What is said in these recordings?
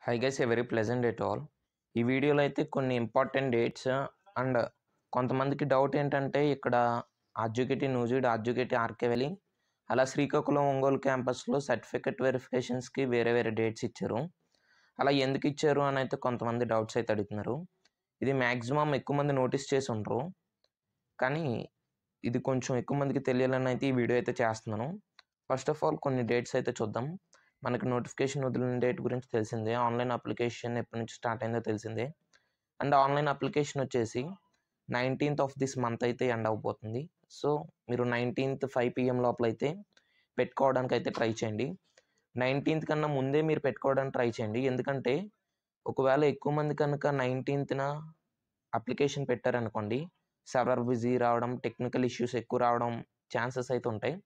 Hi guys, a very pleasant day to all. ఈ వీడియోలో అయితే కొన్ని ఇంపార్టెంట్ డేట్స్ అండ్ కొంతమందికి డౌట్ ఏంటంటే ఇక్కడ ఆర్జుకేటీ న్యూజిడ్ ఆర్జుకేటీ ఆర్కే వ్యాలీ అలా శ్రీకాకుళం ఒంగోలు క్యాంపస్లో సర్టిఫికెట్ వెరిఫికేషన్స్కి వేరే వేరే డేట్స్ ఇచ్చారు. అలా ఎందుకు ఇచ్చారు అని అయితే కొంతమంది డౌట్స్ అయితే అడుగుతున్నారు. ఇది మ్యాక్సిమం ఎక్కువ మంది నోటీస్ చేసి ఉండరు, కానీ ఇది కొంచెం ఎక్కువ మందికి తెలియాలని అయితే ఈ వీడియో అయితే చేస్తున్నాను. ఫస్ట్ ఆఫ్ ఆల్ కొన్ని డేట్స్ అయితే చూద్దాం. మనకి నోటిఫికేషన్ వదిలిన డేట్ గురించి తెలిసిందే, ఆన్లైన్ అప్లికేషన్ ఎప్పటి నుంచి స్టార్ట్ అయిందో తెలిసిందే. అండ్ ఆన్లైన్ అప్లికేషన్ వచ్చేసి 19th ఆఫ్ దిస్ మంత్ అయితే ఎండ్ అయిపోతుంది. సో మీరు 19th 5 PM లోపల అయితే పెట్టుకోవడానికి అయితే ట్రై చేయండి. 19th కన్నా ముందే మీరు పెట్టుకోవడానికి ట్రై చేయండి, ఎందుకంటే ఒకవేళ ఎక్కువ మంది కనుక 19th అప్లికేషన్ పెట్టారనుకోండి, సర్వర్ బిజీ రావడం, టెక్నికల్ ఇష్యూస్ ఎక్కువ రావడం ఛాన్సెస్ అయితే ఉంటాయి.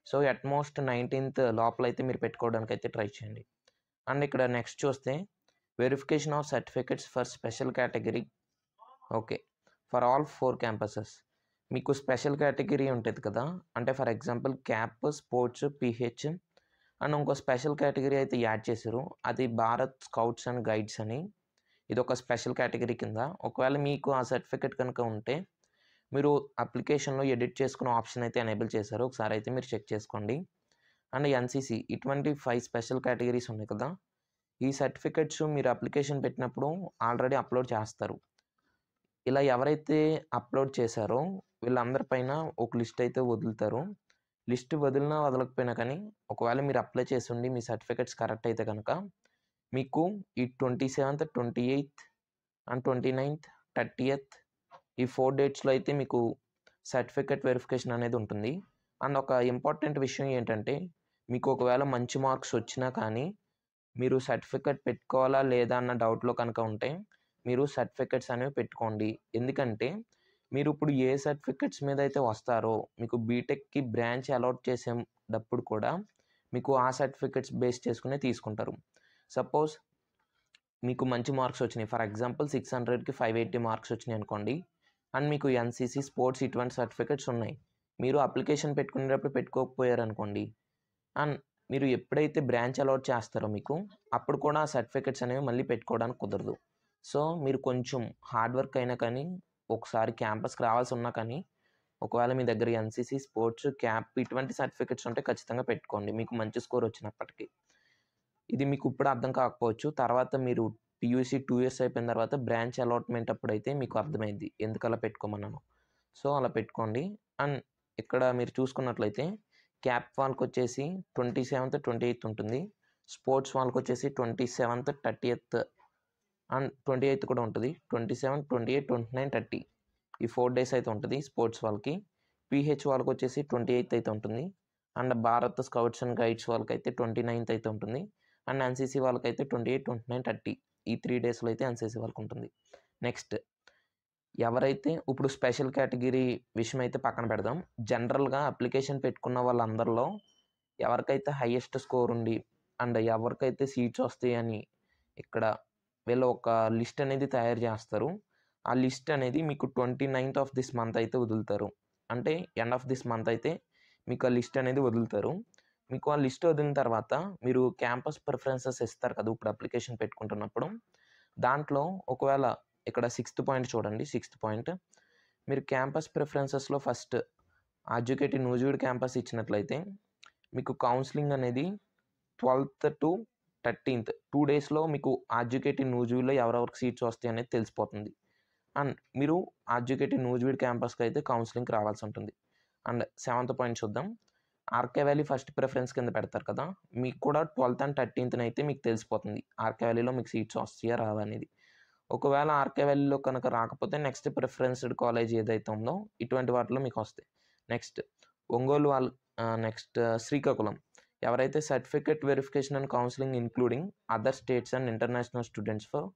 సో అట్మోస్ట్ 19th లోపల అయితే మీరు పెట్టుకోవడానికి అయితే ట్రై చేయండి. అండ్ ఇక్కడ నెక్స్ట్ చూస్తే verification of certificates for special category. Okay, for all 4 campuses. మీకు స్పెషల్ కేటగిరీ ఉంటుంది కదా, అంటే for example cap, sports, pH and ఇంకో స్పెషల్ కేటగిరీ అయితే యాడ్ చేశారు, అది భారత్ స్కౌట్స్ అండ్ గైడ్స్ అని. ఇది ఒక స్పెషల్ కేటగిరీ కింద. ఒకవేళ మీకు ఆ సర్టిఫికెట్ కనుక ఉంటే మీరు అప్లికేషన్లో ఎడిట్ చేసుకునే ఆప్షన్ అయితే ఎనేబుల్ చేశారు, ఒకసారి అయితే మీరు చెక్ చేసుకోండి. అండ్ ఎన్సీసీ, ఇటువంటి 5 స్పెషల్ కేటగిరీస్ ఉన్నాయి కదా, ఈ సర్టిఫికెట్స్ మీరు అప్లికేషన్ పెట్టినప్పుడు ఆల్రెడీ అప్లోడ్ చేస్తారు. ఇలా ఎవరైతే అప్లోడ్ చేశారో వీళ్ళందరిపైన ఒక లిస్ట్ అయితే వదులుతారు. లిస్ట్ వదిలినా వదలకపోయినా కానీ ఒకవేళ మీరు అప్లై చేసి ఉండి మీ సర్టిఫికెట్స్ కరెక్ట్ అయితే కనుక మీకు ఈ 27th, 28th and 29th, 30th ఈ 4 డేట్స్లో అయితే మీకు సర్టిఫికెట్ వెరిఫికేషన్ అనేది ఉంటుంది. అండ్ ఒక ఇంపార్టెంట్ విషయం ఏంటంటే, మీకు ఒకవేళ మంచి మార్క్స్ వచ్చినా కానీ మీరు సర్టిఫికెట్ పెట్టుకోవాలా లేదా అన్న డౌట్లో కనుక ఉంటే మీరు సర్టిఫికెట్స్ అనేవి పెట్టుకోండి. ఎందుకంటే మీరు ఇప్పుడు ఏ సర్టిఫికెట్స్ మీద అయితే వస్తారో మీకు బీటెక్కి బ్రాంచ్ అలాట్ చేసేటప్పుడు కూడా మీకు ఆ సర్టిఫికెట్స్ బేస్ చేసుకునే తీసుకుంటారు. సపోజ్ మీకు మంచి మార్క్స్ వచ్చినాయి, ఫర్ ఎగ్జాంపుల్ 600కి 580 మార్క్స్ వచ్చినాయి అనుకోండి, అండ్ మీకు ఎన్సీసీ, స్పోర్ట్స్ ఇటువంటి సర్టిఫికెట్స్ ఉన్నాయి, మీరు అప్లికేషన్ పెట్టుకునేటప్పుడు పెట్టుకోకపోయారు అనుకోండి, అండ్ మీరు ఎప్పుడైతే బ్రాంచ్ అలాట్ చేస్తారో మీకు అప్పుడు కూడా ఆ సర్టిఫికెట్స్ అనేవి మళ్ళీ పెట్టుకోవడానికి కుదరదు. సో మీరు కొంచెం హార్డ్ వర్క్ అయినా కానీ ఒకసారి క్యాంపస్కి రావాల్సి ఉన్నా కానీ ఒకవేళ మీ దగ్గర ఎన్సీసీ, స్పోర్ట్స్, క్యాప్ ఇటువంటి సర్టిఫికెట్స్ ఉంటే ఖచ్చితంగా పెట్టుకోండి, మీకు మంచి స్కోర్ వచ్చినప్పటికీ. ఇది మీకు ఇప్పుడు అర్థం కాకపోవచ్చు, తర్వాత మీరు టీయూసీ 2 years అయిపోయిన తర్వాత బ్రాంచ్ అలాట్మెంట్ అప్పుడైతే మీకు అర్థమైంది ఎందుకు అలా పెట్టుకోమన్నాను. సో అలా పెట్టుకోండి. అండ్ ఇక్కడ మీరు చూసుకున్నట్లయితే క్యాప్ వాళ్ళకి వచ్చేసి 27th, 28th ఉంటుంది, స్పోర్ట్స్ వాళ్ళకి వచ్చేసి 27th, 30th అండ్ 28th కూడా ఉంటుంది. 27, 28, 29, 30 ఈ 4 days అయితే ఉంటుంది స్పోర్ట్స్ వాళ్ళకి. పిహెచ్ వాళ్ళకి వచ్చేసి 28th అయితే ఉంటుంది. And Bharat scouts and guides వాళ్ళకి అయితే 29th అయితే ఉంటుంది. అండ్ ఎన్సీసీ వాళ్ళకైతే 28, 29, 30 ఈ 3 daysలో అయితే ఎన్సీసీ వాళ్ళకి ఉంటుంది. నెక్స్ట్ ఎవరైతే ఇప్పుడు స్పెషల్ కేటగిరీ విషయం అయితే పక్కన పెడదాం, జనరల్గా అప్లికేషన్ పెట్టుకున్న వాళ్ళందరిలో ఎవరికైతే హైయెస్ట్ స్కోర్ ఉండి అండ్ ఎవరికైతే సీట్స్ వస్తాయని ఇక్కడ వీళ్ళు ఒక లిస్ట్ అనేది తయారు చేస్తారు. ఆ లిస్ట్ అనేది మీకు 29th ఆఫ్ దిస్ మంత్ అయితే వదులుతారు, అంటే ఎండ్ ఆఫ్ దిస్ మంత్ అయితే మీకు ఆ లిస్ట్ అనేది వదులుతారు. మీకు ఆ లిస్ట్ వదిలిన తర్వాత మీరు క్యాంపస్ ప్రిఫరెన్సెస్ ఇస్తారు కదా ఇప్పుడు అప్లికేషన్ పెట్టుకుంటున్నప్పుడు, దాంట్లో ఒకవేళ ఇక్కడ 6th పాయింట్ చూడండి, 6th పాయింట్ మీరు క్యాంపస్ ప్రిఫరెన్సెస్లో ఫస్ట్ ఆర్జుకేటీ న్యూజివిడ్ క్యాంపస్ ఇచ్చినట్లయితే మీకు కౌన్సిలింగ్ అనేది 12th to 13th 2 daysలో మీకు ఆర్జుకేటీ న్యూజివిడ్లో ఎవరెవరికి సీట్స్ వస్తాయి అనేది తెలిసిపోతుంది. అండ్ మీరు ఆర్జుకేటీ న్యూజివిడ్ క్యాంపస్కి అయితే కౌన్సిలింగ్కి రావాల్సి ఉంటుంది. అండ్ 7th పాయింట్ చూద్దాం, ఆర్కే వ్యాలీ ఫస్ట్ ప్రిఫరెన్స్ కింద పెడతారు కదా, మీకు కూడా 12th and 13th అయితే మీకు తెలిసిపోతుంది ఆర్కే వ్యాలీలో మీకు సీట్స్ వస్తాయా రావా అనేది. ఒకవేళ ఆర్కే వ్యాలీలో కనుక రాకపోతే నెక్స్ట్ ప్రిఫరెన్స్డ్ కాలేజ్ ఏదైతే ఉందో ఇటువంటి వాటిలో మీకు వస్తాయి. నెక్స్ట్ ఒంగోలు వాళ్ళు, నెక్స్ట్ శ్రీకాకుళం, ఎవరైతే certificate verification and counselling including other states and international students for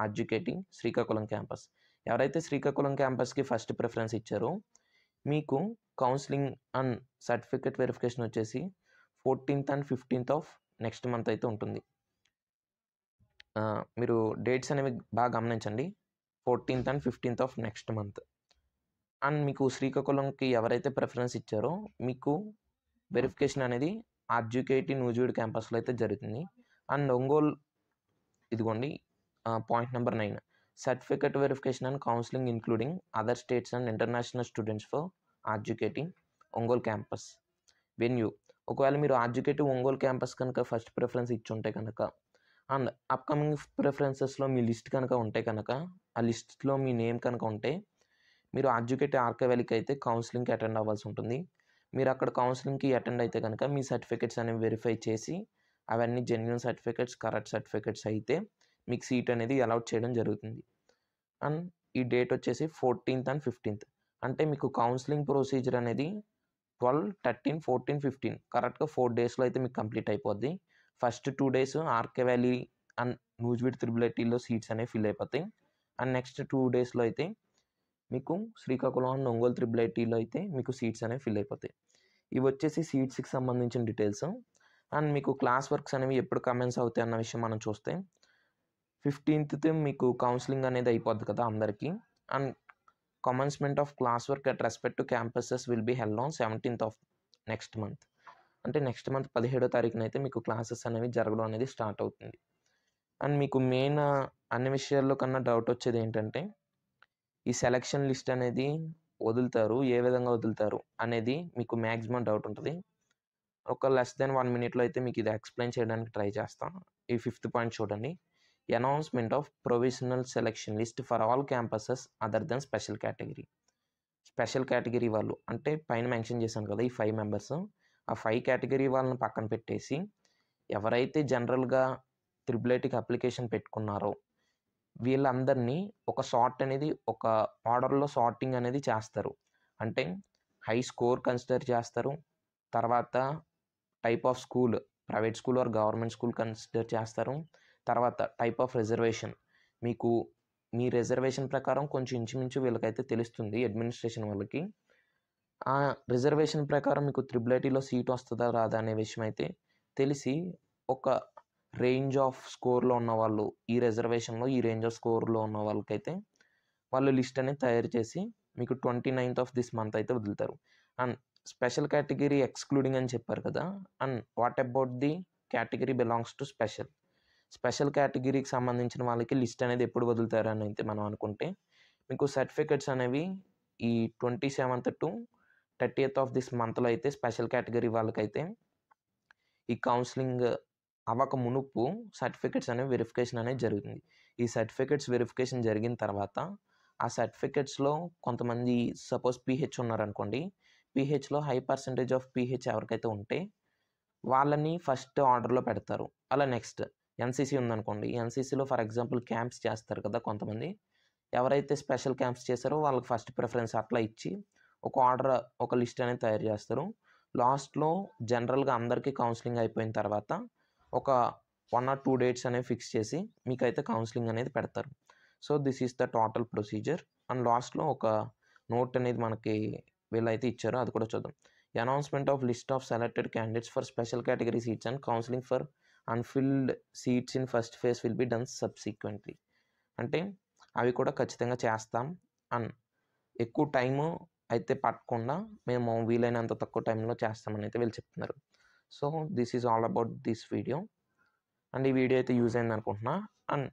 ఆర్జుకేటీ Srikakulam campus, ఎవరైతే శ్రీకాకుళం క్యాంపస్కి ఫస్ట్ ప్రిఫరెన్స్ ఇచ్చారో మీకు కౌన్సిలింగ్ అండ్ సర్టిఫికెట్ వెరిఫికేషన్ వచ్చేసి 14th and 15th of next month అయితే ఉంటుంది. మీరు డేట్స్ అనేవి బాగా గమనించండి, 14th and 15th of next month. And మీకు శ్రీకాకుళంకి ఎవరైతే ప్రిఫరెన్స్ ఇచ్చారో మీకు వెరిఫికేషన్ అనేది ఆర్జుకేటీ న్యూజివిడ్ క్యాంపస్లో అయితే జరుగుతుంది. అండ్ ఒంగోలు ఇదిగోండి point number 9 certificate verification and counselling including other states and international students for ఆర్జుకేటింగ్ ఒంగోలు క్యాంపస్ వెన్యూ. ఒకవేళ మీరు ఆర్జుకేటివ్ ఒంగోలు క్యాంపస్ కనుక ఫస్ట్ ప్రిఫరెన్స్ ఇచ్చి ఉంటే కనుక అండ్ అప్కమింగ్ ప్రిఫరెన్సెస్లో మీ లిస్ట్ కనుక ఉంటే కనుక ఆ లిస్ట్లో మీ నేమ్ కనుక ఉంటే మీరు ఆర్జుకేటివ్ ఆర్కే వ్యాలీకి అయితే కౌన్సిలింగ్కి అటెండ్ అవ్వాల్సి ఉంటుంది. మీరు అక్కడ కౌన్సిలింగ్కి అటెండ్ అయితే కనుక మీ సర్టిఫికేట్స్ అనేవి వెరిఫై చేసి అవన్నీ జెన్యూన్ సర్టిఫికేట్స్ కరెక్ట్ సర్టిఫికేట్స్ అయితే మీకు సీట్ అనేది అలాట్ చేయడం జరుగుతుంది. అండ్ ఈ డేట్ వచ్చేసి 14th and 15th. అంటే మీకు కౌన్సిలింగ్ ప్రొసీజర్ అనేది 12, 13, 14, 15 కరెక్ట్గా 4 డేస్లో అయితే మీకు కంప్లీట్ అయిపోద్ది. First 2 days RK Valley and Nuzvid triple seats అనేవి ఫిల్ అయిపోతాయి. అండ్ నెక్స్ట్ 2 daysలో అయితే మీకు శ్రీకాకుళం అండ్ ఒంగోలు త్రిబుల్ అయితే మీకు సీట్స్ అనేవి ఫిల్ అయిపోతాయి. ఇవి వచ్చేసి సీట్స్కి సంబంధించిన డీటెయిల్స్. అండ్ మీకు క్లాస్ వర్క్స్ అనేవి ఎప్పుడు కమెన్స్ అవుతాయి అన్న విషయం మనం చూస్తే 15th మీకు కౌన్సిలింగ్ అనేది అయిపోద్ది కదా అందరికీ. And commencement of class work at respect to campuses will be held on 17th of next month. అంటే నెక్స్ట్ మంత్ 17వ తారీఖున అయితే మీకు క్లాసెస్ అనేవి జరగడం అనేది స్టార్ట్ అవుతుంది. అండ్ మీకు మెయిన్ అన్ని విషయాల్లో కన్నా డౌట్ వచ్చేది ఏంటంటే ఈ సెలక్షన్ లిస్ట్ అనేది వదులుతారు, ఏ విధంగా వదులుతారు అనేది మీకు మ్యాక్సిమం డౌట్ ఉంటుంది. ఒక less than 1 minute అయితే మీకు ఇది ఎక్స్ప్లెయిన్ చేయడానికి ట్రై చేస్తాను. ఈ 5th పాయింట్ చూడండి. Announcement of provisional selection list for all campuses other than special category. Special category వాళ్ళు అంటే పైన మెన్షన్ చేశాను కదా ఈ 5 members, ఆ 5 కేటగిరీ వాళ్ళని పక్కన పెట్టేసి ఎవరైతే జనరల్గా త్రిబుల్ అప్లికేషన్ పెట్టుకున్నారో వీళ్ళందరినీ ఒక సార్ట్ అనేది ఒక ఆర్డర్లో సార్టింగ్ అనేది చేస్తారు. అంటే హై స్కోర్ కన్సిడర్ చేస్తారు, తర్వాత type of school private school or government school consider చేస్తారు, తర్వాత టైప్ ఆఫ్ రిజర్వేషన్ మీకు మీ రిజర్వేషన్ ప్రకారం కొంచెం ఇంచుమించు వీళ్ళకైతే తెలుస్తుంది అడ్మినిస్ట్రేషన్ వాళ్ళకి. ఆ రిజర్వేషన్ ప్రకారం మీకు త్రిబుల్ సీట్ వస్తుందా రాదా అనే విషయం అయితే తెలిసి ఒక రేంజ్ ఆఫ్ స్కోర్లో ఉన్న వాళ్ళు ఈ రిజర్వేషన్లో ఈ రేంజ్ ఆఫ్ స్కోర్లో ఉన్న వాళ్ళకైతే వాళ్ళు లిస్ట్ అనేది తయారు చేసి మీకు 29th of this month అయితే వదులుతారు. అండ్ స్పెషల్ కేటగిరీ ఎక్స్క్లూడింగ్ అని చెప్పారు కదా. And what about the category belongs to special కేటగిరీకి సంబంధించిన వాళ్ళకి లిస్ట్ అనేది ఎప్పుడు వదులుతారు అని అయితే మనం అనుకుంటే మీకు సర్టిఫికెట్స్ అనేవి ఈ 27th to 30th of this monthలో అయితే స్పెషల్ కేటగిరీ వాళ్ళకైతే ఈ కౌన్సిలింగ్ అవ్వక మునుపు సర్టిఫికెట్స్ అనేవి వెరిఫికేషన్ అనేది జరుగుతుంది. ఈ సర్టిఫికెట్స్ వెరిఫికేషన్ జరిగిన తర్వాత ఆ సర్టిఫికెట్స్లో కొంతమంది సపోజ్ పీహెచ్ ఉన్నారనుకోండి, పీహెచ్లో హై పర్సంటేజ్ ఆఫ్ పీహెచ్ ఎవరికైతే ఉంటే వాళ్ళని ఫస్ట్ ఆర్డర్లో పెడతారు. అలా నెక్స్ట్ ఎన్సీసీ ఉందనుకోండి, ఎన్సీసీలో ఫర్ ఎగ్జాంపుల్ క్యాంప్స్ చేస్తారు కదా కొంతమంది, ఎవరైతే స్పెషల్ క్యాంప్స్ చేస్తారో వాళ్ళకి ఫస్ట్ ప్రిఫరెన్స్ అట్లా ఇచ్చి ఒక ఆర్డర్ ఒక లిస్ట్ అనేది తయారు చేస్తారు. లాస్ట్లో జనరల్గా అందరికీ కౌన్సిలింగ్ అయిపోయిన తర్వాత ఒక 1 or 2 dates అనేవి ఫిక్స్ చేసి మీకైతే కౌన్సిలింగ్ అనేది పెడతారు. So this is the total procedure. And లాస్ట్లో ఒక నోట్ అనేది మనకి వీళ్ళైతే ఇచ్చారో అది కూడా చూద్దాం. Announcement of list of selected candidates for special category seats and counselling for unfilled seats in first phase will be done subsequently. అంటే అవి కూడా ఖచ్చితంగా చేస్తాం. అండ్ ఎక్కువ టైము అయితే పట్టకుండా మేము వీలైనంత తక్కువ టైంలో చేస్తామని అయితే వీళ్ళు చెప్తున్నారు. So this is all about this video. And ఈ వీడియో అయితే యూజ్ అయింది అనుకుంటున్నా. అండ్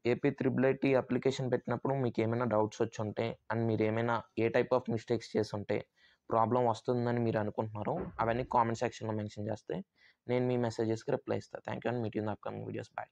ఏపీ త్రిబుల్ అప్లికేషన్ పెట్టినప్పుడు మీకు ఏమైనా డౌట్స్ వచ్చి ఉంటే అండ్ మీరు ఏమైనా ఏ టైప్ ఆఫ్ మిస్టేక్స్ చేసి ఉంటే ప్రాబ్లం వస్తుందని మీరు అనుకుంటున్నారో అవన్నీ కామెంట్ సెక్షన్లో మెన్షన్ చేస్తే నేను మీ మెసేజెస్కి రిప్లై ఇస్తాను. Thank you and meet you in the upcoming videos. Bye.